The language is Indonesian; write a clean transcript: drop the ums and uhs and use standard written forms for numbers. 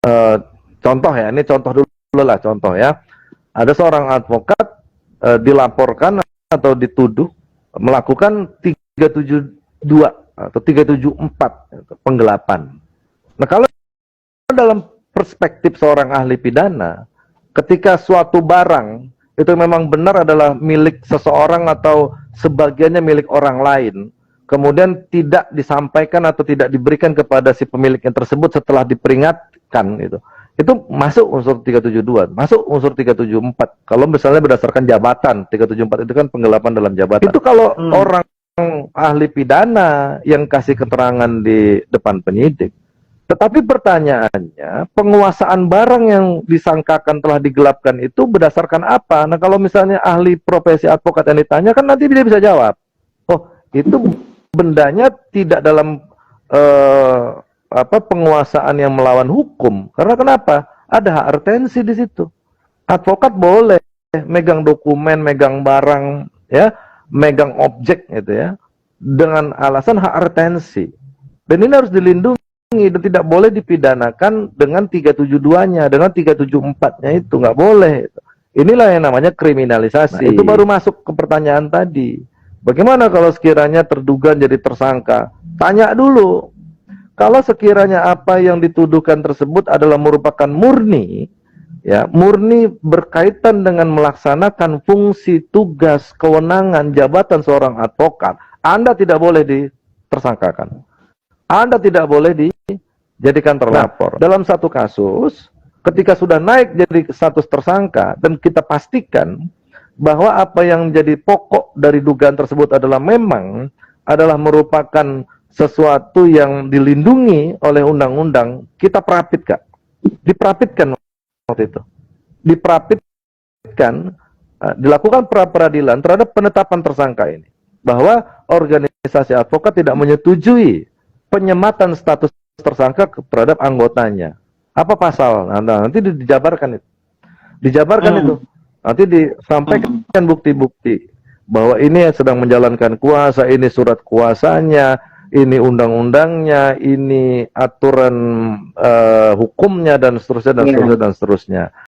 eh, contoh ya, ini contoh dulu lah, contoh ya. Ada seorang advokat dilaporkan atau dituduh melakukan 372 atau 374 penggelapan. Nah, kalau dalam perspektif seorang ahli pidana, ketika suatu barang itu memang benar adalah milik seseorang atau sebagiannya milik orang lain, kemudian tidak disampaikan atau tidak diberikan kepada si pemiliknya tersebut setelah diperingatkan, itu masuk unsur 372, masuk unsur 374. Kalau misalnya berdasarkan jabatan, 374 itu kan penggelapan dalam jabatan. Itu kalau orang ahli pidana yang kasih keterangan di depan penyidik. Tetapi pertanyaannya, penguasaan barang yang disangkakan telah digelapkan itu berdasarkan apa? Nah, kalau misalnya ahli profesi advokat yang ditanya, kan nanti dia bisa jawab, oh, itu bendanya tidak dalam penguasaan yang melawan hukum. Karena kenapa? Ada hak retensi di situ. Advokat boleh megang dokumen, megang barang, ya, megang objek gitu ya, dengan alasan hak retensi. Dan ini harus dilindungi dan tidak boleh dipidanakan dengan 372-nya, dengan 374-nya itu nggak boleh. Inilah yang namanya kriminalisasi. Nah, itu baru masuk ke pertanyaan tadi. Bagaimana kalau sekiranya terduga jadi tersangka? Tanya dulu. Kalau sekiranya apa yang dituduhkan tersebut adalah merupakan murni, ya, murni berkaitan dengan melaksanakan fungsi, tugas, kewenangan, jabatan seorang advokat, Anda tidak boleh ditersangkakan. Anda tidak boleh dijadikan terlapor. Nah, dalam satu kasus, ketika sudah naik jadi status tersangka dan kita pastikan bahwa apa yang jadi pokok dari dugaan tersebut adalah memang adalah merupakan sesuatu yang dilindungi oleh undang-undang, kita perapit, Kak. Diperapitkan waktu itu. Diperapitkan, dilakukan pra-peradilan terhadap penetapan tersangka ini. Bahwa organisasi advokat tidak menyetujui penyematan status tersangka terhadap anggotanya. Apa pasal? Nah, nanti dijabarkan itu. Dijabarkan itu. Nanti disampaikan bukti-bukti bahwa ini sedang menjalankan kuasa, ini surat kuasanya, ini undang-undangnya, ini aturan hukumnya dan seterusnya dan seterusnya dan seterusnya.